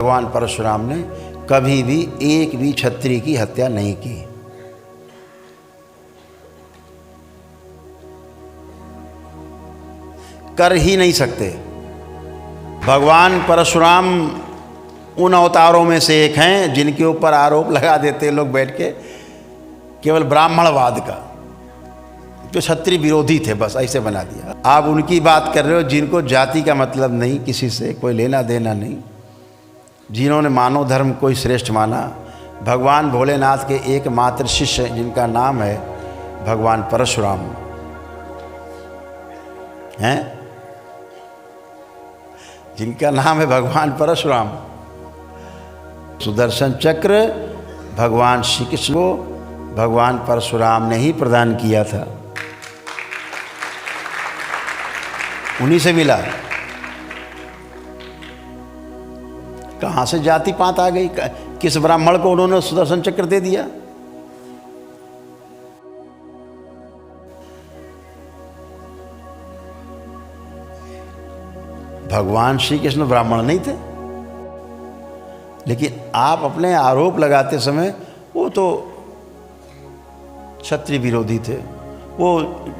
भगवान परशुराम ने कभी भी एक भी क्षत्रिय की हत्या नहीं की। कर ही नहीं सकते। भगवान परशुराम उन अवतारों में से एक हैं जिनके ऊपर आरोप लगा देते लोग बैठ के केवल ब्राह्मणवाद का, जो क्षत्रिय विरोधी थे, बस ऐसे बना दिया। आप उनकी बात कर रहे हो जिनको जाति का मतलब नहीं, किसी से कोई लेना देना नहीं, जिन्होंने मानव धर्म को ही श्रेष्ठ माना। भगवान भोलेनाथ के एकमात्र शिष्य जिनका नाम है भगवान परशुराम हैं, जिनका नाम है भगवान परशुराम। सुदर्शन चक्र भगवान श्री कृष्ण को भगवान परशुराम ने ही प्रदान किया था, उन्हीं से मिला। कहाँ से जाति पात आ गई? किस ब्राह्मण को उन्होंने सुदर्शन चक्र दे दिया? भगवान श्री कृष्ण ब्राह्मण नहीं थे, लेकिन आप अपने आरोप लगाते समय वो तो क्षत्रिय विरोधी थे, वो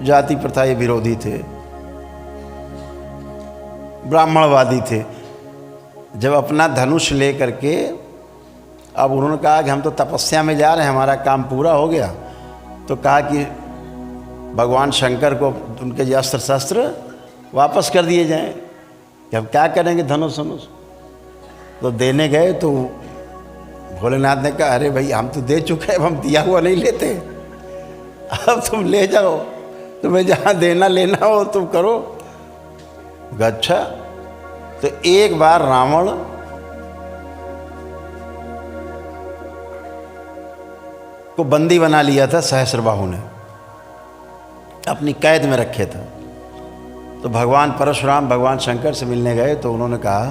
जाति प्रथा विरोधी थे, ब्राह्मणवादी थे। जब अपना धनुष ले करके अब उन्होंने कहा कि हम तो तपस्या में जा रहे हैं, हमारा काम पूरा हो गया, तो कहा कि भगवान शंकर को उनके जो अस्त्र शस्त्र वापस कर दिए जाएं कि हम क्या करेंगे धनुष धनुष। तो देने गए तो भोलेनाथ ने कहा अरे भाई हम तो दे चुके हैं, हम दिया हुआ नहीं लेते, अब तुम ले जाओ, तुम्हें जहाँ देना लेना हो तुम करो। अच्छा, तो एक बार रावण को बंदी बना लिया था सहस्रबाहु ने, अपनी कैद में रखे थे। तो भगवान परशुराम भगवान शंकर से मिलने गए तो उन्होंने कहा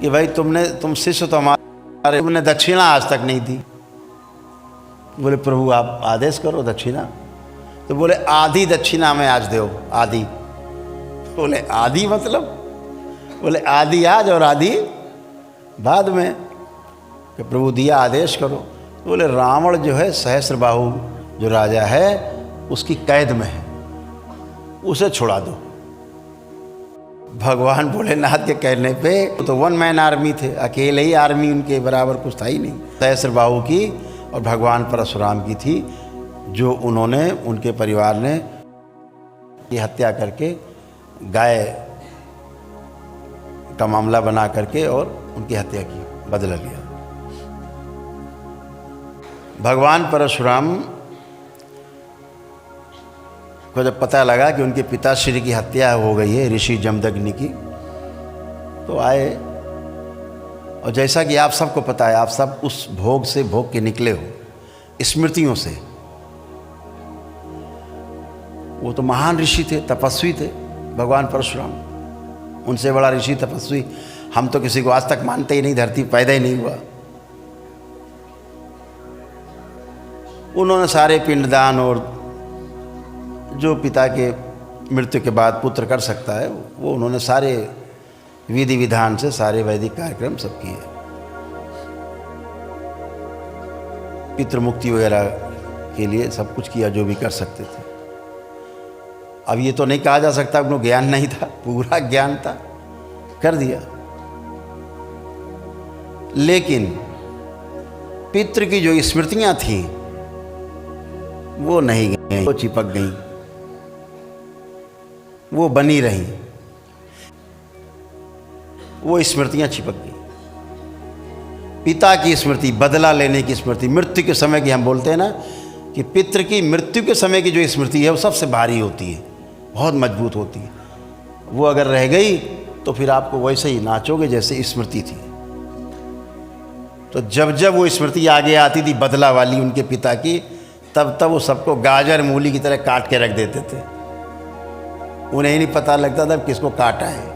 कि भाई तुम शिष्य तो हमारे, तुमने दक्षिणा आज तक नहीं दी। बोले प्रभु आप आदेश करो दक्षिणा। तो बोले आधी दक्षिणा में आज दो, आधी। बोले आधी मतलब? बोले आधी आज और आधी बाद में। कि प्रभु दिया आदेश करो। तो बोले रावण जो है सहस्रबाहु जो राजा है उसकी कैद में है, उसे छुड़ा दो। भगवान भोलेनाथ के कहने पे तो वन मैन आर्मी थे, अकेले ही आर्मी, उनके बराबर कुछ था ही नहीं। सहस्रबाहु की और भगवान परशुराम की थी, जो उन्होंने, उनके परिवार ने ये हत्या करके गाय का मामला बना करके और उनकी हत्या की, बदला लिया। भगवान परशुराम को जब पता लगा कि उनके पिताश्री की हत्या हो गई है ऋषि जमदग्नि की, तो आए। और जैसा कि आप सबको पता है, आप सब उस भोग से भोग के निकले हो, स्मृतियों से। वो तो महान ऋषि थे, तपस्वी थे भगवान परशुराम, उनसे बड़ा ऋषि तपस्वी हम तो किसी को आज तक मानते ही नहीं, धरती पैदा ही नहीं हुआ। उन्होंने सारे पिंडदान और जो पिता के मृत्यु के बाद पुत्र कर सकता है वो उन्होंने सारे विधि विधान से सारे वैदिक कार्यक्रम सब किए, पितृमुक्ति वगैरह के लिए सब कुछ किया जो भी कर सकते थे। अब ये तो नहीं कहा जा सकता उनको ज्ञान नहीं था, पूरा ज्ञान था, कर दिया। लेकिन पितृ की जो स्मृतियां थीं वो नहीं गई, वो चिपक गई, वो बनी रही, वो स्मृतियां चिपक गई। पिता की स्मृति, बदला लेने की स्मृति, मृत्यु के समय की हम बोलते हैं ना कि पितृ की मृत्यु के समय की जो स्मृति है वो सबसे भारी होती है, बहुत मजबूत होती है। वो अगर रह गई तो फिर आपको वैसे ही नाचोगे जैसे स्मृति थी। तो जब जब वो स्मृति आगे आती थी बदला वाली उनके पिता की, तब तब वो सबको गाजर मूली की तरह काट के रख देते थे। उन्हें ही नहीं पता लगता था किसको काटा है।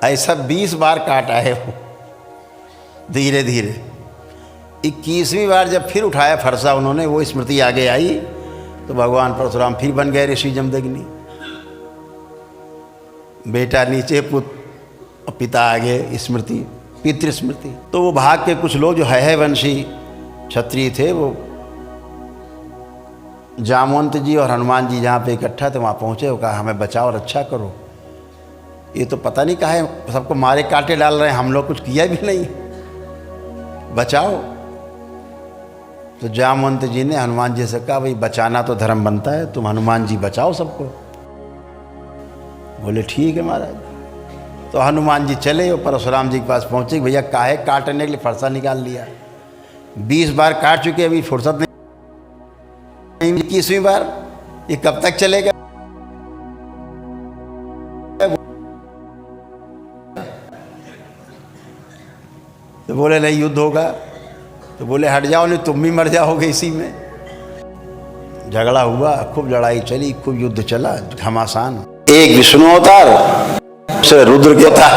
ऐसा 20 बार काटा है वो, धीरे धीरे। 21वीं बार जब फिर उठाया फरसा उन्होंने, वो स्मृति आगे आई तो भगवान परशुराम फिर बन गए ऋषि जमदग्नि। बेटा नीचे पुत्र और पिता आगे स्मृति, पितृ स्मृति। तो वो भाग के कुछ लोग जो है वंशी क्षत्रिय थे, वो जामवंत जी और हनुमान जी जहाँ पे इकट्ठा थे वहाँ पहुँचे। वो कहा हमें बचाओ और अच्छा करो, ये तो पता नहीं कहा है सबको मारे काटे डाल रहे हैं, हम लोग कुछ किया भी नहीं, बचाओ। तो जामवंत जी ने हनुमान जी से कहा भाई बचाना तो धर्म बनता है, तुम हनुमान जी बचाओ सबको। बोले ठीक है महाराज। तो हनुमान जी चले और परशुराम जी के पास पहुँचे, भैया काहे काटने के लिए फरसा निकाल लिया, 20 बार काट चुके, अभी फुर्सत नहीं, 21वीं बार, ये कब तक चलेगा। तो बोले नहीं युद्ध होगा। तो बोले हट जाओ नहीं तुम भी मर जाओगे इसी में। झगड़ा हुआ, खूब लड़ाई चली, खूब युद्ध चला घमासान। एक विष्णु अवतार से रुद्र के अवतार,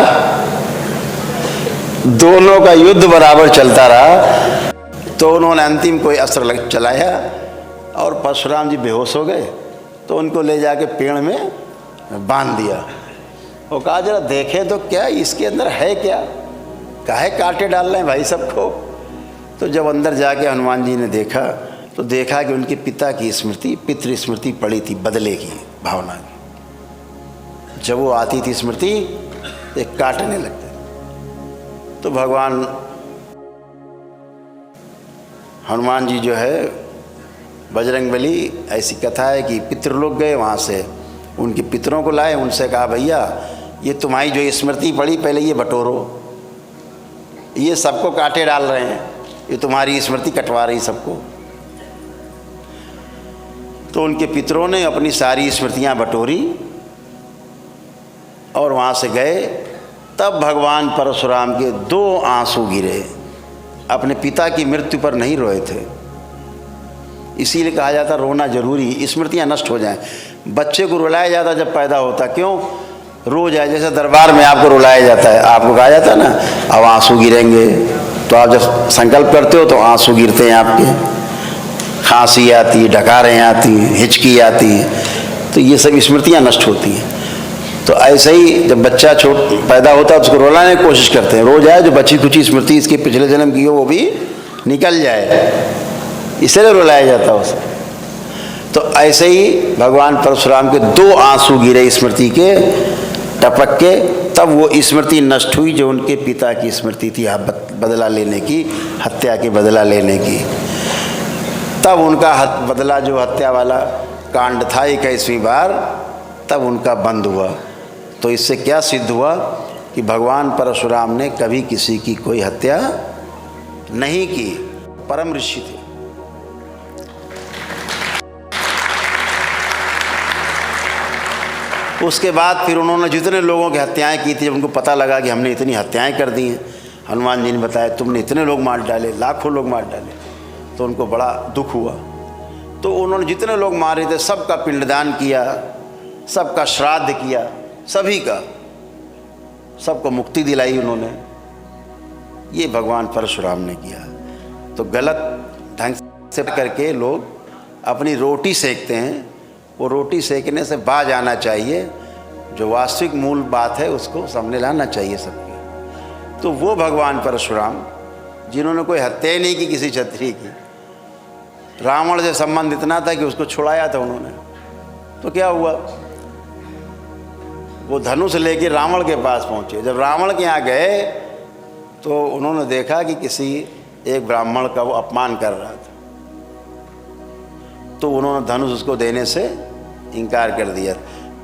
दोनों का युद्ध बराबर चलता रहा। तो उन्होंने अंतिम कोई अस्त्र चलाया और परशुराम जी बेहोश हो गए। तो उनको ले जाके पेड़ में बांध दिया। वो कहा जरा देखे तो क्या इसके अंदर है क्या, काहे काटे डाल रहे हैं भाई सबको। तो जब अंदर जाके हनुमान जी ने देखा तो देखा कि उनके पिता की स्मृति, पितृ स्मृति पड़ी थी, बदले की भावना की। जब वो आती थी स्मृति एक काटने लगते। तो भगवान हनुमान जी जो है बजरंगबली, ऐसी कथा है कि पितृलोक गए, वहाँ से उनके पितरों को लाए, उनसे कहा भैया ये तुम्हारी जो स्मृति पड़ी पहले ये बटोरो, ये सबको काटे डाल रहे हैं, ये तुम्हारी स्मृति कटवा रही सबको। तो उनके पितरों ने अपनी सारी स्मृतियां बटोरी और वहाँ से गए। तब भगवान परशुराम के 2 आंसू गिरे। अपने पिता की मृत्यु पर नहीं रोए थे, इसीलिए कहा जाता रोना जरूरी, स्मृतियां नष्ट हो जाएं। बच्चे को रुलाया जाता जब पैदा होता, क्यों रो जाए, जैसे दरबार में आपको रुलाया जाता है, आपको कहा जाता है ना अब आंसू गिरेंगे, तो आप जब संकल्प करते हो तो आंसू गिरते हैं आपके, खांसी आती है, डकारें आती हैं, हिचकी आती है, तो ये सब स्मृतियां नष्ट होती हैं। तो ऐसे ही जब बच्चा पैदा होता है उसको रुलाने की कोशिश करते हैं, रो जाए, जो बची कुची स्मृति इसके पिछले जन्म की हो वो भी निकल जाए, इसलिए रुलाया जाता है उसे। तो ऐसे ही भगवान परशुराम के 2 आंसू गिरे स्मृति के, टपक के, तब वो स्मृति नष्ट हुई जो उनके पिता की स्मृति थी, बदला लेने की, हत्या के बदला लेने की। तब उनका बदला जो हत्या वाला कांड था 21वीं बार, तब उनका बंद हुआ। तो इससे क्या सिद्ध हुआ कि भगवान परशुराम ने कभी किसी की कोई हत्या नहीं की, परम ऋषि थे। उसके बाद फिर उन्होंने जितने लोगों की हत्याएं की थी, जब उनको पता लगा कि हमने इतनी हत्याएं कर दी हैं, हनुमान जी ने बताया तुमने इतने लोग मार डाले, लाखों लोग मार डाले, तो उनको बड़ा दुख हुआ। तो उन्होंने जितने लोग मारे थे सबका पिंडदान किया, सबका श्राद्ध किया, सभी का, सबको मुक्ति दिलाई उन्होंने। ये भगवान परशुराम ने किया। तो गलत ढंग से करके लोग अपनी रोटी सेकते हैं, वो रोटी सेकने से बाज आना चाहिए, जो वास्तविक मूल बात है उसको सामने लाना चाहिए सबके। तो वो भगवान परशुराम जिन्होंने कोई हत्या नहीं की किसी क्षत्रिय की, रावण से संबंध इतना था कि उसको छुड़ाया था उन्होंने। तो क्या हुआ, वो धनुष लेके रावण के पास पहुंचे। जब रावण के यहाँ गए तो उन्होंने देखा कि किसी एक ब्राह्मण का वो अपमान कर रहा था, तो उन्होंने धनुष उसको देने से इनकार कर दिया।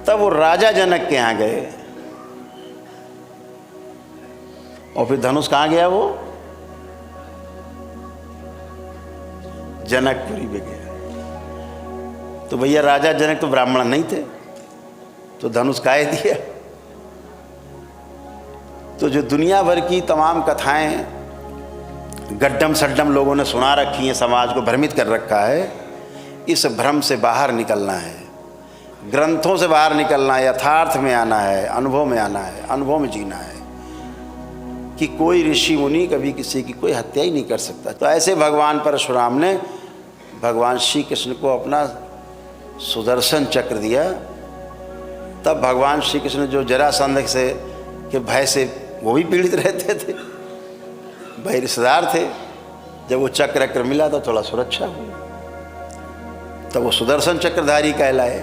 तब वो राजा जनक के यहाँ गए और फिर धनुष कहाँ गया, वो जनकपुरी में गया। तो भैया राजा जनक तो ब्राह्मण नहीं थे, तो धनुष काहे दिया। तो जो दुनिया भर की तमाम कथाएं गड्ढम सड्डम लोगों ने सुना रखी हैं, समाज को भ्रमित कर रखा है, इस भ्रम से बाहर निकलना है, ग्रंथों से बाहर निकलना है, यथार्थ में आना है, अनुभव में आना है, अनुभव में जीना है कि कोई ऋषि मुनि कभी किसी की कोई हत्या ही नहीं कर सकता। तो ऐसे भगवान परशुराम ने भगवान श्री कृष्ण को अपना सुदर्शन चक्र दिया। तब भगवान श्री कृष्ण जो जरासंध से कि भय से वो भी पीड़ित रहते थे, भाई रिश्तेदार थे। जब वो चक्र मिला तो थोड़ा सुरक्षा हुई, तब वो सुदर्शन चक्रधारी कहलाए।